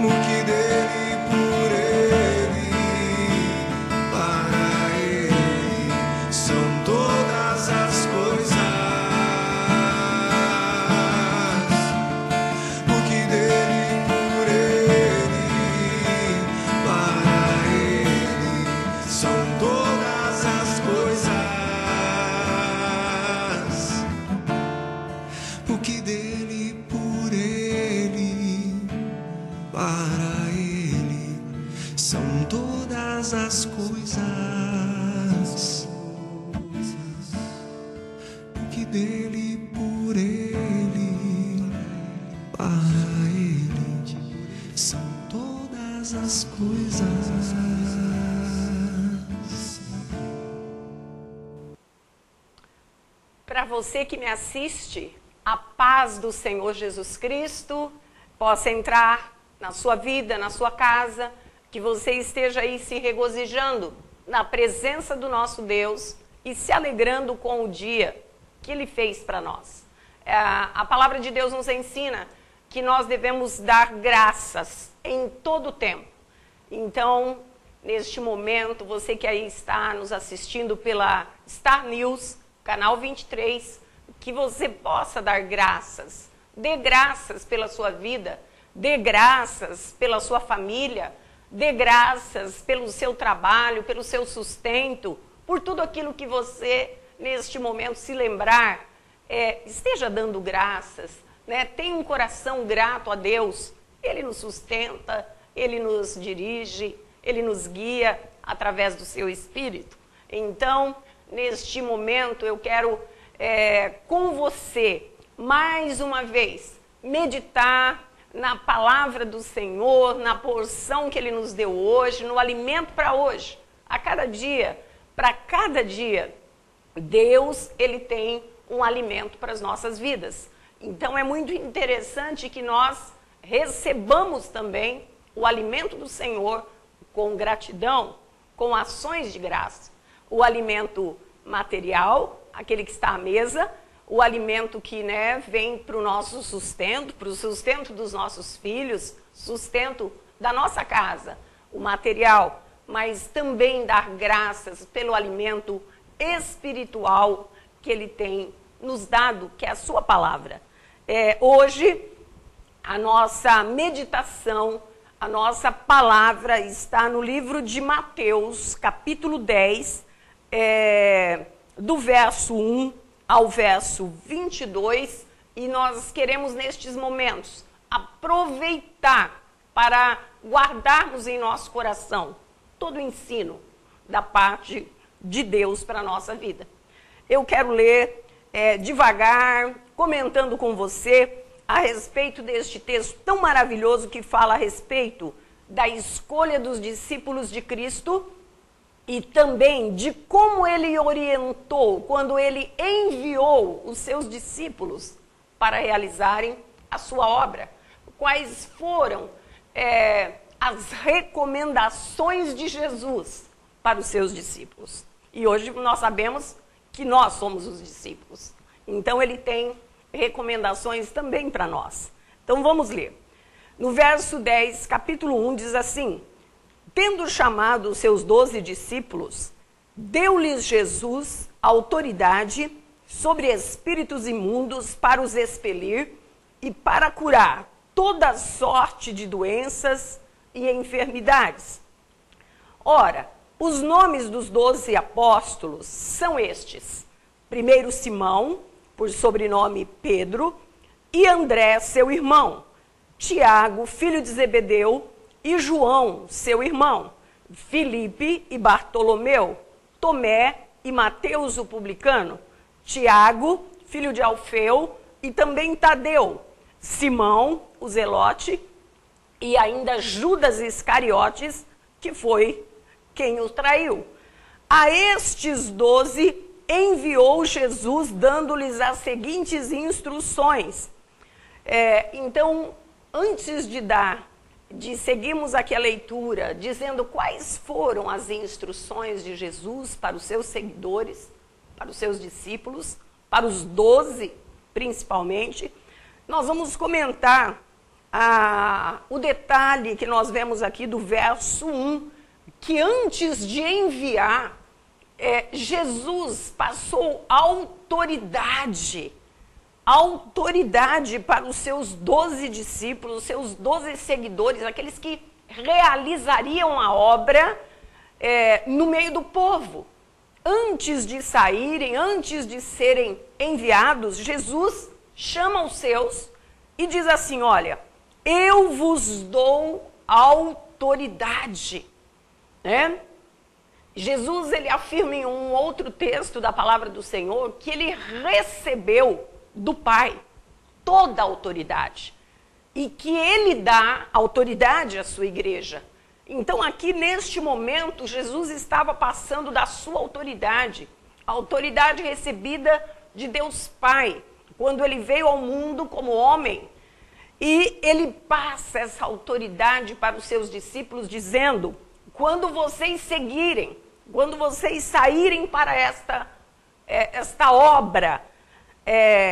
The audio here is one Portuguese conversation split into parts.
no que dele, por ele, para ele, são todas as coisas. No que dele, por ele, para ele, são todas as coisas. O que dele, por ele, para ele, são todas as coisas. O que dele, por ele, para ele, são todas as coisas. Para você que me assiste, a paz do Senhor Jesus Cristo possa entrar na sua vida, na sua casa, que você esteja aí se regozijando na presença do nosso Deus e se alegrando com o dia que Ele fez para nós. A palavra de Deus nos ensina que nós devemos dar graças em todo o tempo. Então, neste momento, você que aí está nos assistindo pela Star News, canal 23, que você possa dar graças. Dê graças pela sua vida, dê graças pela sua família, dê graças pelo seu trabalho, pelo seu sustento, por tudo aquilo que você, neste momento, se lembrar, esteja dando graças, né? Tenha um coração grato a Deus. Ele nos sustenta, Ele nos dirige, Ele nos guia através do seu Espírito. Então, neste momento, eu quero, com você, mais uma vez, meditar na palavra do Senhor, na porção que Ele nos deu hoje, no alimento para hoje. A cada dia, para cada dia, Deus, Ele tem um alimento para as nossas vidas. Então é muito interessante que nós recebamos também o alimento do Senhor com gratidão, com ações de graça. O alimento material, aquele que está à mesa, o alimento que, vem para o nosso sustento, para o sustento dos nossos filhos, sustento da nossa casa, o material, mas também dar graças pelo alimento espiritual que Ele tem nos dado, que é a sua palavra. Hoje, a nossa meditação, a nossa palavra está no livro de Mateus, capítulo 10, do verso 1 ao verso 22, e nós queremos nestes momentos aproveitar para guardarmos em nosso coração todo o ensino da parte de Deus para a nossa vida. Eu quero ler devagar, comentando com você a respeito deste texto tão maravilhoso que fala a respeito da escolha dos discípulos de Cristo e também de como Ele orientou quando Ele enviou os seus discípulos para realizarem a sua obra. Quais foram as recomendações de Jesus para os seus discípulos. E hoje nós sabemos que nós somos os discípulos. Então Ele tem recomendações também para nós. Então vamos ler. No verso 10, capítulo 1, diz assim: tendo chamado os seus 12 discípulos, deu-lhes Jesus autoridade sobre espíritos imundos para os expelir e para curar toda sorte de doenças e enfermidades. Ora, os nomes dos 12 apóstolos são estes: primeiro Simão, por sobrenome Pedro, e André, seu irmão, Tiago, filho de Zebedeu, e João, seu irmão, Filipe e Bartolomeu, Tomé e Mateus, o publicano, Tiago, filho de Alfeu, e também Tadeu, Simão, o zelote, e ainda Judas Iscariotes, que foi quem o traiu. A estes 12 enviou Jesus, dando-lhes as seguintes instruções. Então, antes de seguirmos aqui a leitura, dizendo quais foram as instruções de Jesus para os seus seguidores, para os seus discípulos, para os 12 principalmente, nós vamos comentar o detalhe que nós vemos aqui do verso 1, que antes de enviar, Jesus passou autoridade para os seus 12 discípulos, os seus 12 seguidores, aqueles que realizariam a obra no meio do povo. Antes de saírem, antes de serem enviados, Jesus chama os seus e diz assim: olha, eu vos dou autoridade, né? Jesus, ele afirma em um outro texto da palavra do Senhor que ele recebeu do Pai toda a autoridade e que ele dá autoridade à sua igreja. Então aqui neste momento Jesus estava passando da sua autoridade, a autoridade recebida de Deus Pai, quando ele veio ao mundo como homem, e ele passa essa autoridade para os seus discípulos dizendo: quando vocês seguirem, quando vocês saírem para esta obra,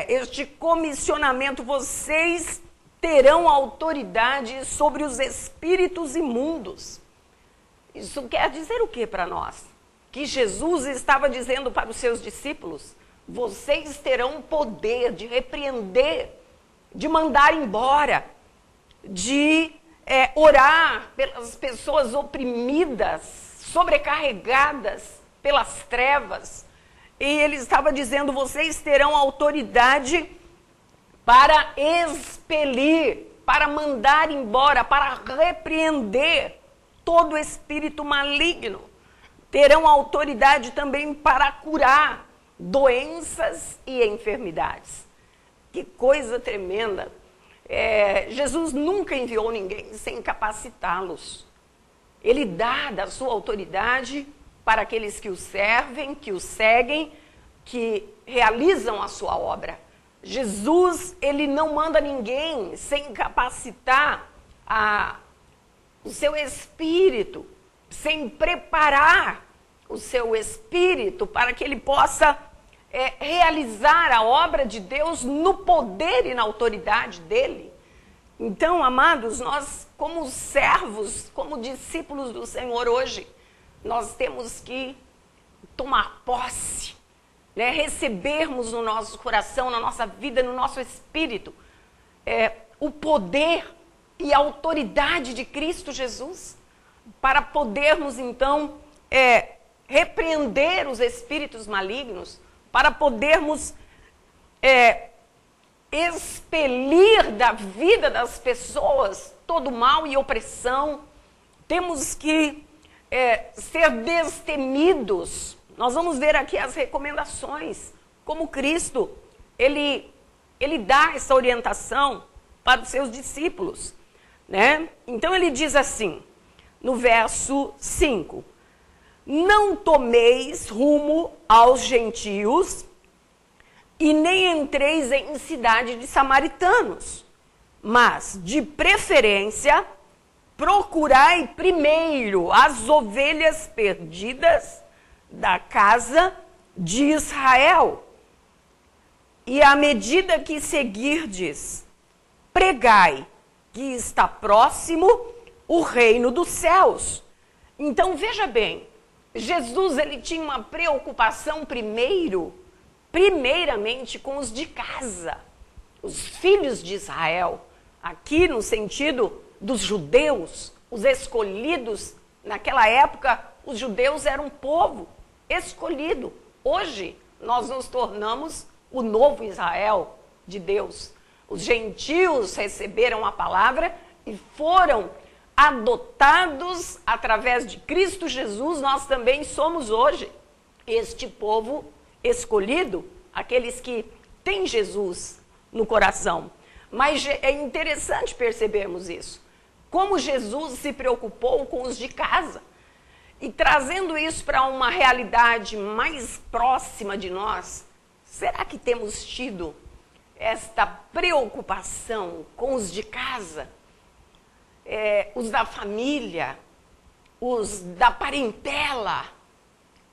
este comissionamento, vocês terão autoridade sobre os espíritos imundos. Isso quer dizer o que para nós? Que Jesus estava dizendo para os seus discípulos: vocês terão poder de repreender, de mandar embora, de orar pelas pessoas oprimidas, sobrecarregadas pelas trevas. E ele estava dizendo: vocês terão autoridade para expelir, para mandar embora, para repreender todo espírito maligno. Terão autoridade também para curar doenças e enfermidades. Que coisa tremenda! Jesus nunca enviou ninguém sem capacitá-los. Ele dá da sua autoridade para aqueles que o servem, que o seguem, que realizam a sua obra. Jesus, ele não manda ninguém sem capacitar o seu espírito, sem preparar o seu espírito para que ele possa realizar a obra de Deus no poder e na autoridade dele. Então, amados, nós como servos, como discípulos do Senhor hoje, nós temos que tomar posse, né? Recebermos no nosso coração, na nossa vida, no nosso espírito, o poder e a autoridade de Cristo Jesus, para podermos então repreender os espíritos malignos, para podermos expelir da vida das pessoas todo mal e opressão. Temos que ser destemidos. Nós vamos ver aqui as recomendações, como Cristo, ele dá essa orientação para os seus discípulos, né? Então ele diz assim, no verso 5, não tomeis rumo aos gentios e nem entreis em cidade de samaritanos, mas, de preferência, procurai primeiro as ovelhas perdidas da casa de Israel. E à medida que seguirdes, pregai que está próximo o reino dos céus. Então, veja bem, Jesus, ele tinha uma preocupação primeiramente com os de casa, os filhos de Israel, aqui no sentido dos judeus, os escolhidos. Naquela época, os judeus eram um povo escolhido. Hoje, nós nos tornamos o novo Israel de Deus. Os gentios receberam a palavra e foram adotados através de Cristo Jesus. Nós também somos hoje este povo escolhido, aqueles que têm Jesus no coração. Mas é interessante percebermos isso. Como Jesus se preocupou com os de casa. E trazendo isso para uma realidade mais próxima de nós, será que temos tido esta preocupação com os de casa? Os da família, os da parentela,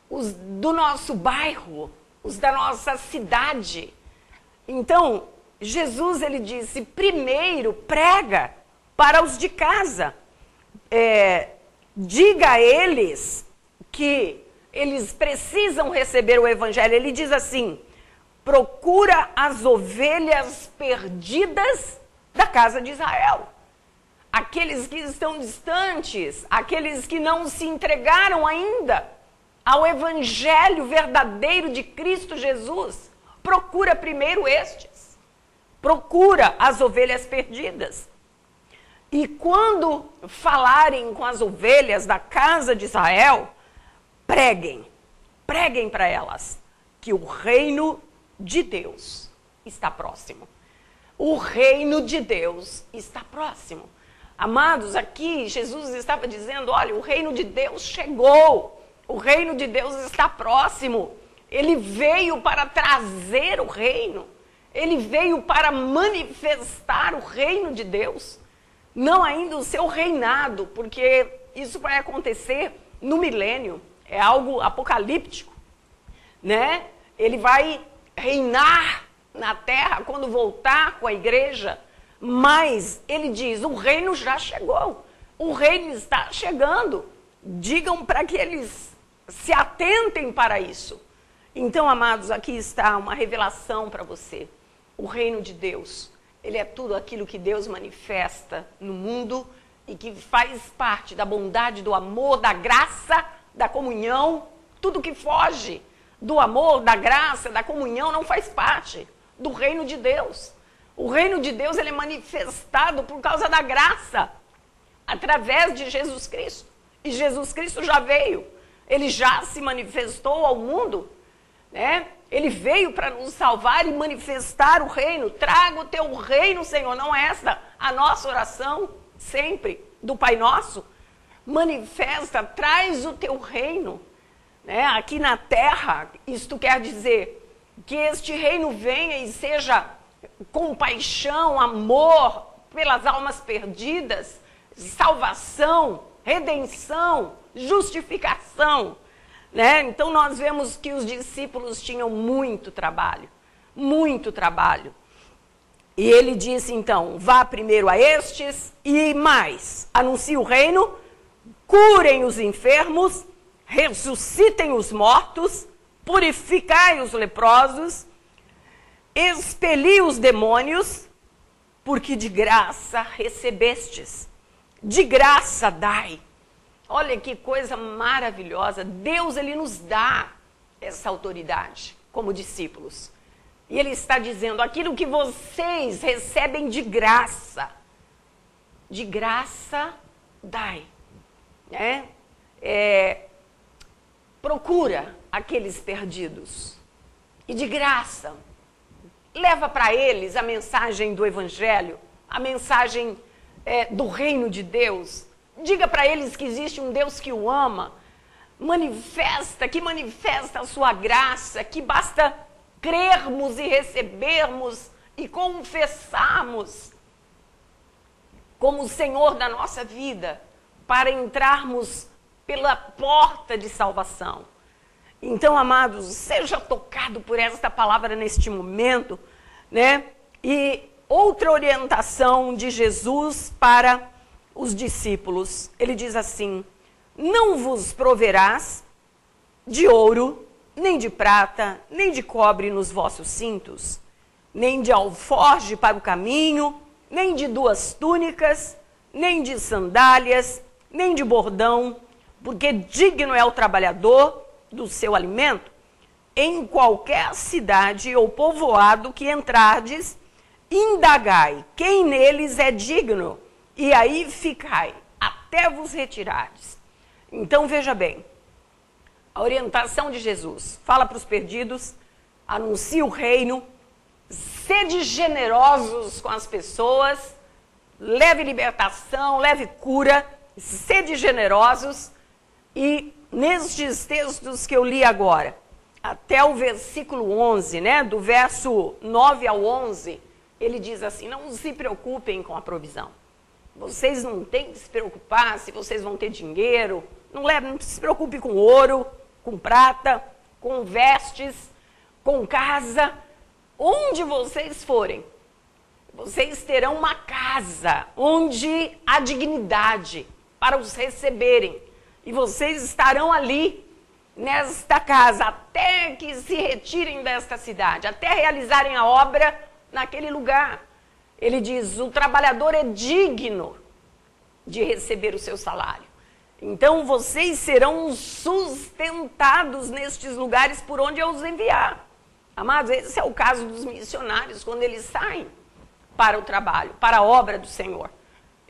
os do nosso bairro, os da nossa cidade. Então, Jesus, ele disse, primeiro prega para os de casa. Diga a eles que eles precisam receber o evangelho. Ele diz assim: procura as ovelhas perdidas da casa de Israel. Aqueles que estão distantes, aqueles que não se entregaram ainda ao evangelho verdadeiro de Cristo Jesus. Procura primeiro estes. Procura as ovelhas perdidas. E quando falarem com as ovelhas da casa de Israel, preguem para elas que o reino de Deus está próximo. O reino de Deus está próximo. Amados, aqui Jesus estava dizendo, olha, o reino de Deus chegou. O reino de Deus está próximo. Ele veio para trazer o reino. Ele veio para manifestar o reino de Deus. Não ainda o seu reinado, porque isso vai acontecer no milênio. É algo apocalíptico, né? Ele vai reinar na terra quando voltar com a igreja. Mas ele diz, o reino já chegou. O reino está chegando. Digam para que eles se atentem para isso. Então, amados, aqui está uma revelação para você. O reino de Deus, ele é tudo aquilo que Deus manifesta no mundo e que faz parte da bondade, do amor, da graça, da comunhão. Tudo que foge do amor, da graça, da comunhão não faz parte do reino de Deus. O reino de Deus, ele é manifestado por causa da graça, através de Jesus Cristo. E Jesus Cristo já veio, ele já se manifestou ao mundo, né? Ele veio para nos salvar e manifestar o reino. Traga o teu reino, Senhor. Não é esta a nossa oração, sempre, do Pai Nosso? Manifesta, traz o teu reino, né? Aqui na terra. Isto quer dizer que este reino venha e seja compaixão, amor pelas almas perdidas, salvação, redenção, justificação, né? Então nós vemos que os discípulos tinham muito trabalho, muito trabalho. E ele disse então, vá primeiro a estes e mais, anuncie o reino, curem os enfermos, ressuscitem os mortos, purificai os leprosos, expeli os demônios, porque de graça recebestes, de graça dai. Olha que coisa maravilhosa. Deus, ele nos dá essa autoridade como discípulos. E ele está dizendo, aquilo que vocês recebem de graça dai. Né? Procura aqueles perdidos e de graça leva para eles a mensagem do evangelho, a mensagem do reino de Deus. Diga para eles que existe um Deus que o ama, que manifesta a sua graça, que basta crermos e recebermos e confessarmos como o Senhor da nossa vida, para entrarmos pela porta de salvação. Então, amados, seja tocado por esta palavra neste momento, né? E outra orientação de Jesus para os discípulos, ele diz assim, não vos proverás de ouro, nem de prata, nem de cobre nos vossos cintos, nem de alforje para o caminho, nem de 2 túnicas, nem de sandálias, nem de bordão, porque digno é o trabalhador do seu alimento. Em qualquer cidade ou povoado que entrardes, indagai quem neles é digno, e aí ficai, até vos retirardes. Então veja bem, a orientação de Jesus, fala para os perdidos, anuncia o reino, sede generosos com as pessoas, leve libertação, leve cura, sede generosos. E nestes textos que eu li agora, até o versículo 11, né, do verso 9 ao 11, ele diz assim, não se preocupem com a provisão. Vocês não têm que se preocupar se vocês vão ter dinheiro, não se preocupe com ouro, com prata, com vestes, com casa. Onde vocês forem, vocês terão uma casa onde há dignidade para os receberem. E vocês estarão ali, nesta casa, até que se retirem desta cidade, até realizarem a obra naquele lugar. Ele diz, o trabalhador é digno de receber o seu salário. Então, vocês serão sustentados nestes lugares por onde eu os enviar. Amados, esse é o caso dos missionários, quando eles saem para o trabalho, para a obra do Senhor.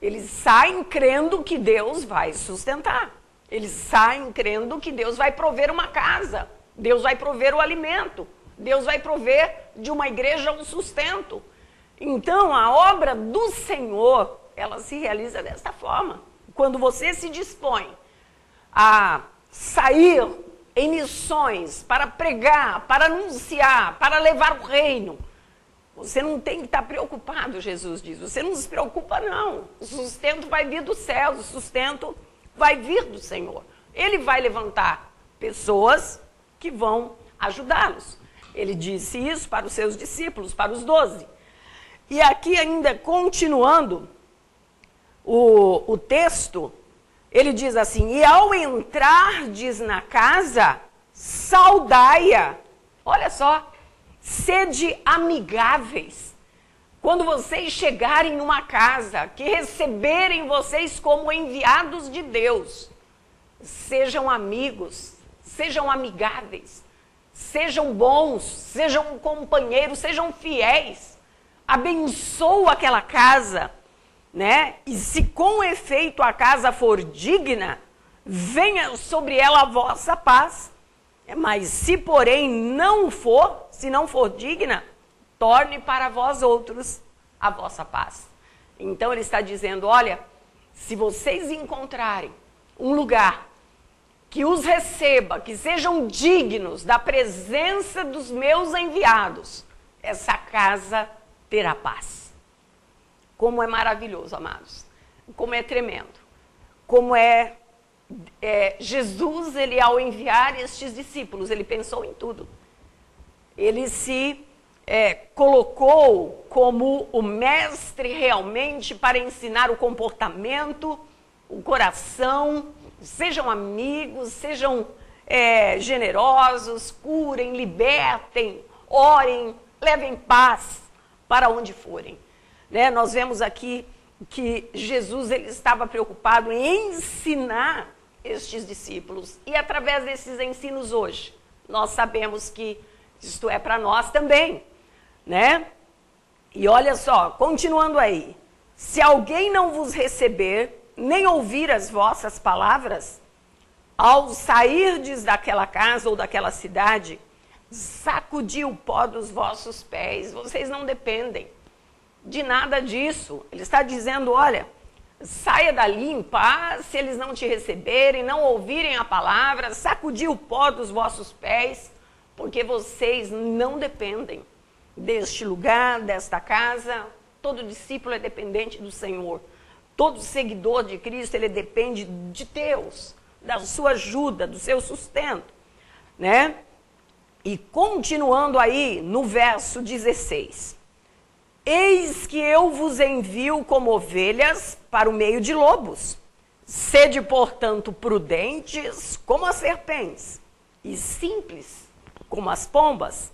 Eles saem crendo que Deus vai sustentar. Eles saem crendo que Deus vai prover uma casa. Deus vai prover o alimento. Deus vai prover de uma igreja um sustento. Então, a obra do Senhor, ela se realiza desta forma. Quando você se dispõe a sair em missões para pregar, para anunciar, para levar o reino, você não tem que estar preocupado, Jesus diz. Você não se preocupa, não. O sustento vai vir dos céus, o sustento vai vir do Senhor. Ele vai levantar pessoas que vão ajudá-los. Ele disse isso para os seus discípulos, para os 12. E aqui ainda continuando o texto, ele diz assim, e ao entrardes na casa, saudai-a. Olha só, sede amigáveis. Quando vocês chegarem numa casa, que receberem vocês como enviados de Deus, sejam amigos, sejam amigáveis, sejam bons, sejam companheiros, sejam fiéis. Abençoa aquela casa, né? E se com efeito a casa for digna, venha sobre ela a vossa paz. Mas se porém não for, se não for digna, torne para vós outros a vossa paz. Então ele está dizendo, olha, se vocês encontrarem um lugar que os receba, que sejam dignos da presença dos meus enviados, essa casa terá paz. Como é maravilhoso, amados. Como é tremendo. Como Jesus, ele ao enviar estes discípulos, ele pensou em tudo. Ele se colocou como o mestre realmente para ensinar o comportamento, o coração. Sejam amigos, sejam generosos, curem, libertem, orem, levem paz para onde forem. Né? Nós vemos aqui que Jesus ele estava preocupado em ensinar estes discípulos. E através desses ensinos hoje, nós sabemos que isto é para nós também. Né? E olha só, continuando aí. Se alguém não vos receber, nem ouvir as vossas palavras, ao sairdes daquela casa ou daquela cidade, sacudi o pó dos vossos pés. Vocês não dependem de nada disso. Ele está dizendo, olha, saia dali em paz, se eles não te receberem, não ouvirem a palavra, sacudi o pó dos vossos pés, porque vocês não dependem deste lugar, desta casa. Todo discípulo é dependente do Senhor. Todo seguidor de Cristo, ele depende de Deus, da sua ajuda, do seu sustento, né? E continuando aí no verso 16. Eis que eu vos envio como ovelhas para o meio de lobos. Sede, portanto, prudentes como as serpentes e simples como as pombas.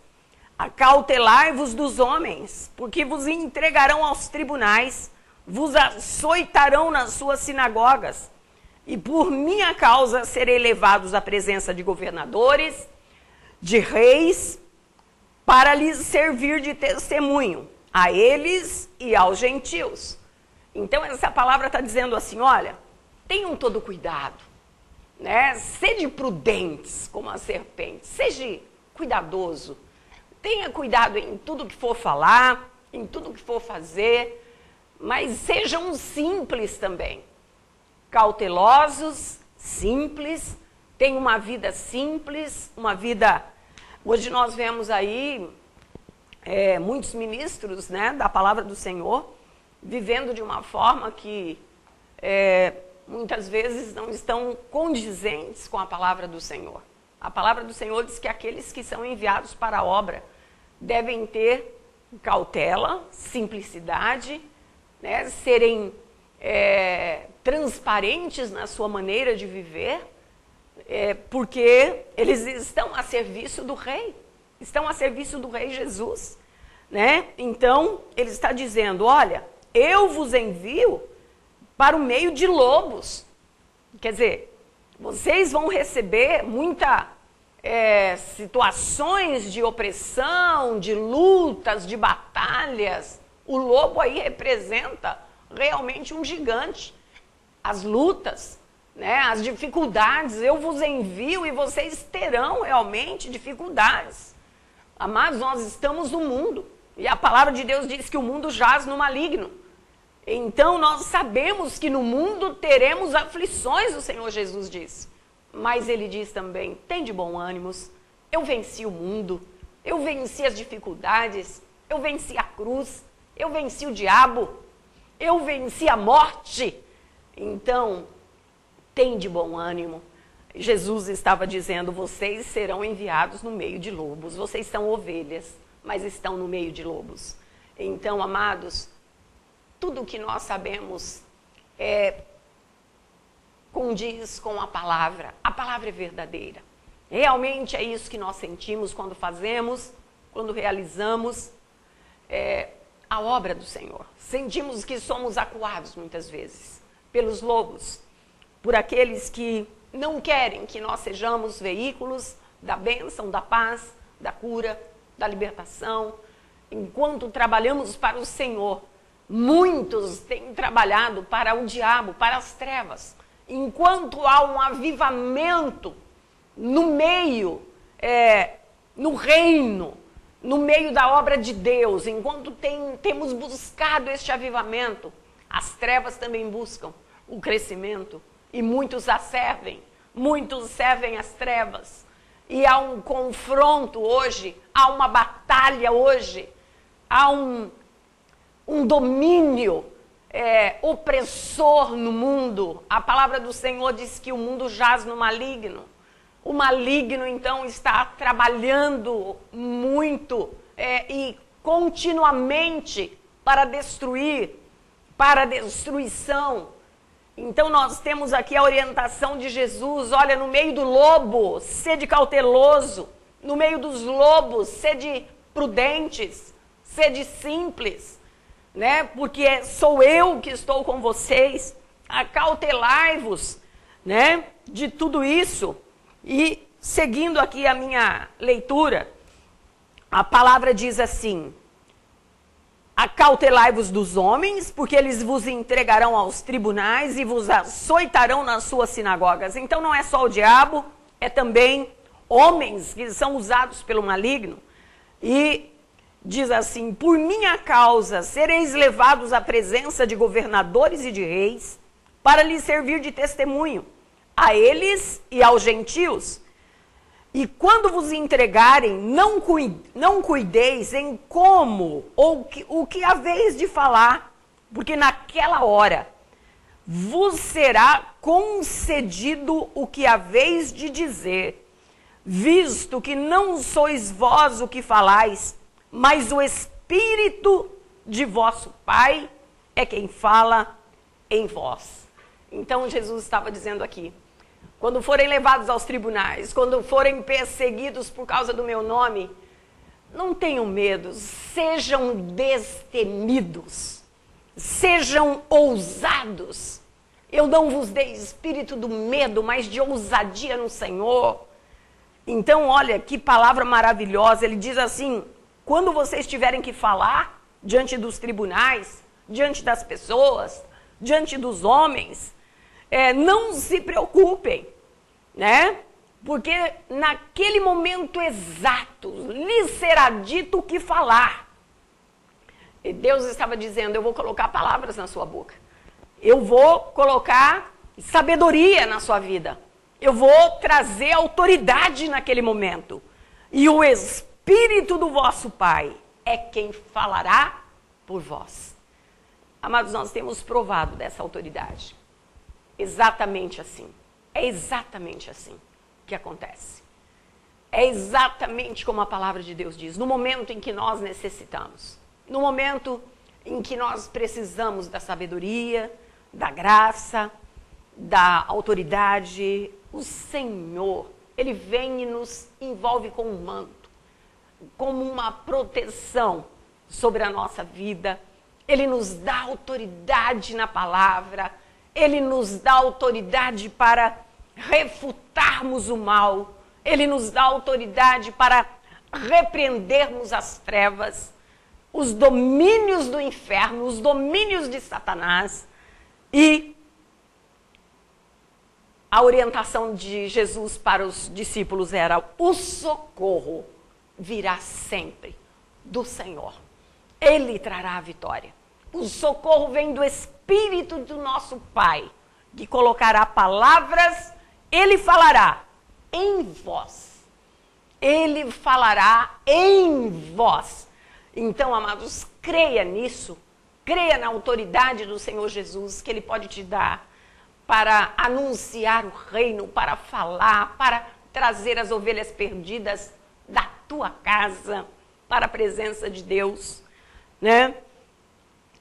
Acautelai-vos dos homens, porque vos entregarão aos tribunais, vos açoitarão nas suas sinagogas, e por minha causa serei levados à presença de governadores, de reis, para lhes servir de testemunho, a eles e aos gentios. Então essa palavra está dizendo assim, olha, tenham todo cuidado, né? Sede prudentes como a serpente, seja cuidadoso, tenha cuidado em tudo que for falar, em tudo que for fazer, mas sejam simples também, cautelosos, simples, tenham uma vida simples, uma vida... Hoje nós vemos aí muitos ministros, né, da palavra do Senhor, vivendo de uma forma que muitas vezes não estão condizentes com a palavra do Senhor. A palavra do Senhor diz que aqueles que são enviados para a obra devem ter cautela, simplicidade, né? Serem transparentes na sua maneira de viver, porque eles estão a serviço do Rei, estão a serviço do Rei Jesus, né? Então, ele está dizendo, olha, eu vos envio para o meio de lobos. Quer dizer, vocês vão receber muitas situações de opressão, de lutas, de batalhas. O lobo aí representa realmente um gigante. As lutas, né, as dificuldades, eu vos envio e vocês terão realmente dificuldades. Amados, nós estamos no mundo e a palavra de Deus diz que o mundo jaz no maligno. Então nós sabemos que no mundo teremos aflições, o Senhor Jesus disse. Mas ele diz também, tem de bom ânimo, eu venci o mundo, eu venci as dificuldades, eu venci a cruz, eu venci o diabo, eu venci a morte. Então, tem de bom ânimo. Jesus estava dizendo, vocês serão enviados no meio de lobos. Vocês são ovelhas, mas estão no meio de lobos. Então, amados, tudo o que nós sabemos condiz com a palavra. A palavra é verdadeira. Realmente é isso que nós sentimos quando fazemos, quando realizamos a obra do Senhor. Sentimos que somos acuados muitas vezes pelos lobos, por aqueles que não querem que nós sejamos veículos da bênção, da paz, da cura, da libertação. Enquanto trabalhamos para o Senhor, muitos têm trabalhado para o diabo, para as trevas. Enquanto há um avivamento no meio, no reino, no meio da obra de Deus, enquanto temos buscado este avivamento, as trevas também buscam o crescimento e muitos servem as trevas. E há um confronto hoje, há uma batalha hoje, há um domínio opressor no mundo. A palavra do Senhor diz que o mundo jaz no maligno. O maligno, então, está trabalhando muito e continuamente para destruir, para a destruição. Então, nós temos aqui a orientação de Jesus. Olha, no meio do lobo, sede cauteloso. No meio dos lobos, sede prudentes, sede simples, né? Porque sou eu que estou com vocês. Acautelai-vos, né, de tudo isso. E seguindo aqui a minha leitura, a palavra diz assim: acautelai-vos dos homens, porque eles vos entregarão aos tribunais e vos açoitarão nas suas sinagogas. Então não é só o diabo, é também homens que são usados pelo maligno. E diz assim: por minha causa sereis levados à presença de governadores e de reis, para lhes servir de testemunho a eles e aos gentios. E quando vos entregarem, não cuideis em como ou o que haveis de falar, porque naquela hora vos será concedido o que haveis de dizer, visto que não sois vós o que falais, mas o Espírito de vosso Pai é quem fala em vós. Então Jesus estava dizendo aqui, quando forem levados aos tribunais, quando forem perseguidos por causa do meu nome, não tenham medo, sejam destemidos, sejam ousados. Eu não vos dei espírito do medo, mas de ousadia no Senhor. Então, olha, que palavra maravilhosa. Ele diz assim, quando vocês tiverem que falar diante dos tribunais, diante das pessoas, diante dos homens, não se preocupem, né? Porque naquele momento exato lhes será dito o que falar. E Deus estava dizendo, eu vou colocar palavras na sua boca. Eu vou colocar sabedoria na sua vida. Eu vou trazer autoridade naquele momento. E o Espírito do vosso Pai é quem falará por vós. Amados, nós temos provado dessa autoridade. Exatamente assim. É exatamente assim que acontece. É exatamente como a palavra de Deus diz. No momento em que nós necessitamos, no momento em que nós precisamos da sabedoria, da graça, da autoridade, o Senhor, Ele vem e nos envolve com um manto, como uma proteção sobre a nossa vida. Ele nos dá autoridade na palavra, Ele nos dá autoridade para refutarmos o mal, Ele nos dá autoridade para repreendermos as trevas, os domínios do inferno, os domínios de Satanás. E a orientação de Jesus para os discípulos era: o socorro virá sempre do Senhor. Ele trará a vitória. O socorro vem do Espírito do nosso Pai, que colocará palavras, Ele falará em vós. Ele falará em vós. Então, amados, creia nisso, creia na autoridade do Senhor Jesus que Ele pode te dar para anunciar o reino, para falar, para trazer as ovelhas perdidas da tua casa para a presença de Deus, né?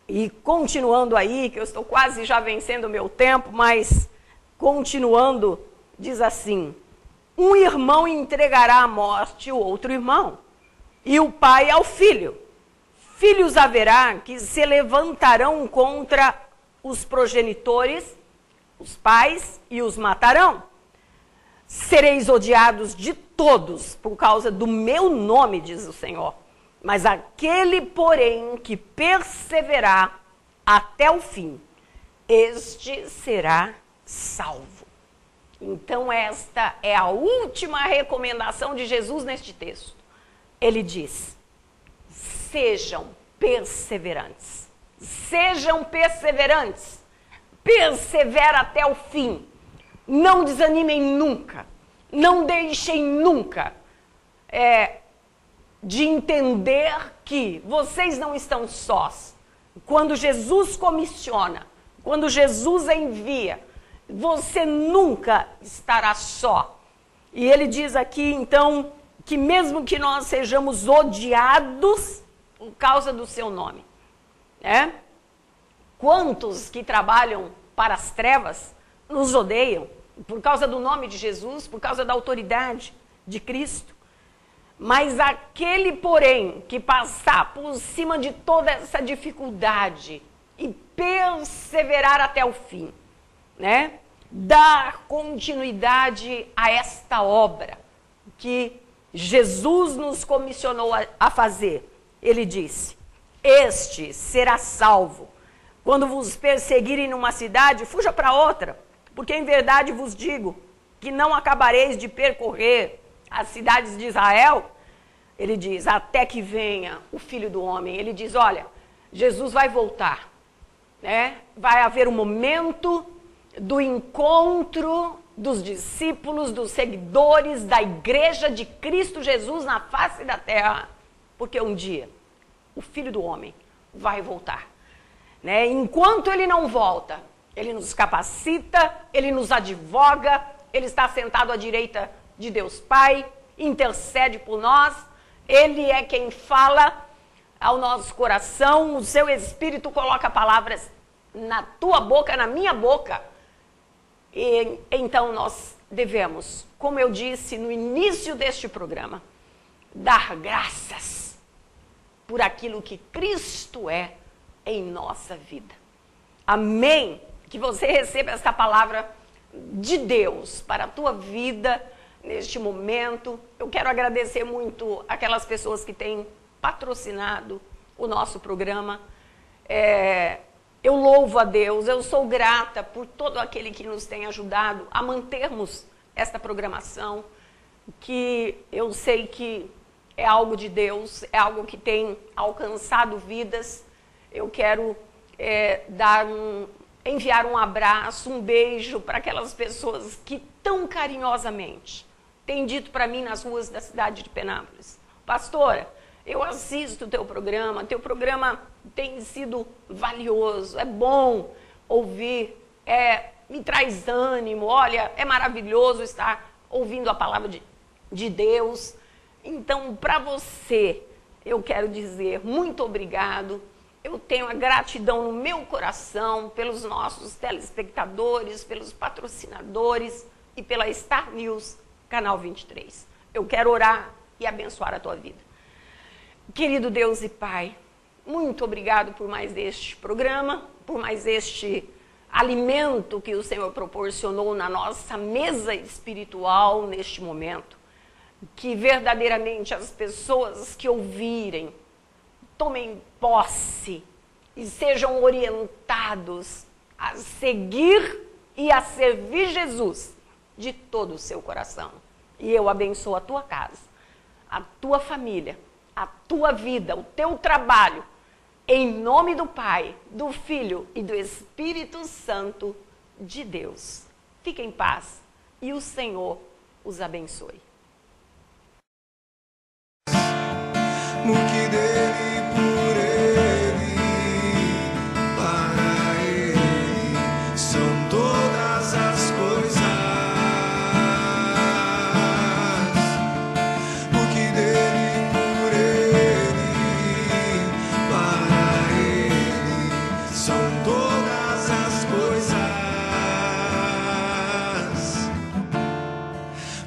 E continuando aí, que eu estou quase já vencendo o meu tempo, mas continuando, diz assim: um irmão entregará à morte o outro irmão, e o pai ao filho. Filhos haverá que se levantarão contra os progenitores, os pais, e os matarão. Sereis odiados de todos por causa do meu nome, diz o Senhor. Mas aquele, porém, que perseverar até o fim, este será salvo. Então, esta é a última recomendação de Jesus neste texto. Ele diz: sejam perseverantes. Sejam perseverantes. Persevera até o fim. Não desanimem nunca. Não deixem nunca de entender que vocês não estão sós. Quando Jesus comissiona, quando Jesus envia, você nunca estará só. E ele diz aqui, então, que mesmo que nós sejamos odiados por causa do seu nome, né? Quantos que trabalham para as trevas nos odeiam por causa do nome de Jesus, por causa da autoridade de Cristo. Mas aquele, porém, que passar por cima de toda essa dificuldade e perseverar até o fim, né? Dar continuidade a esta obra que Jesus nos comissionou a fazer. Ele disse: este será salvo. Quando vos perseguirem numa cidade, fuja para outra, porque em verdade vos digo que não acabareis de percorrer as cidades de Israel. Ele diz, até que venha o Filho do Homem. Ele diz, olha, Jesus vai voltar, né? Vai haver um momento do encontro dos discípulos, dos seguidores da igreja de Cristo Jesus na face da terra, porque um dia o Filho do Homem vai voltar, né? Enquanto ele não volta, ele nos capacita, ele nos advoga, ele está sentado à direita de Deus Pai, intercede por nós, ele é quem fala ao nosso coração, o seu Espírito coloca palavras na tua boca, na minha boca. E então nós devemos, como eu disse no início deste programa, dar graças por aquilo que Cristo é em nossa vida. Amém? Que você receba esta palavra de Deus para a tua vida neste momento. Eu quero agradecer muito aquelas pessoas que têm patrocinado o nosso programa. Eu louvo a Deus, eu sou grata por todo aquele que nos tem ajudado a mantermos esta programação, que eu sei que é algo de Deus, é algo que tem alcançado vidas. Eu quero enviar um abraço, um beijo para aquelas pessoas que tão carinhosamente têm dito para mim nas ruas da cidade de Penápolis: pastora, eu assisto o teu programa tem sido valioso, é bom ouvir, me traz ânimo, olha, é maravilhoso estar ouvindo a palavra de Deus. Então, para você eu quero dizer muito obrigado. Eu tenho a gratidão no meu coração pelos nossos telespectadores, pelos patrocinadores e pela Star News, Canal 23. Eu quero orar e abençoar a tua vida. Querido Deus e Pai, muito obrigado por mais este programa, por mais este alimento que o Senhor proporcionou na nossa mesa espiritual neste momento. Que verdadeiramente as pessoas que ouvirem tomem posse e sejam orientados a seguir e a servir Jesus de todo o seu coração. E eu abençoo a tua casa, a tua família, a tua vida, o teu trabalho, em nome do Pai, do Filho e do Espírito Santo de Deus. Fique em paz e o Senhor os abençoe. No que dele, por ele, para ele, são todas as coisas. No que dele, por ele, para ele, são todas as coisas.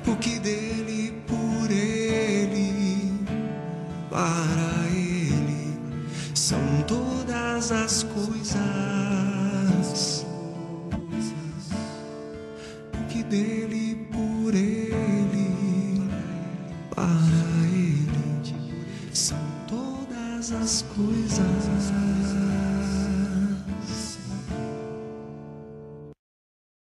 No que dele, por ele, para ele são todas as coisas.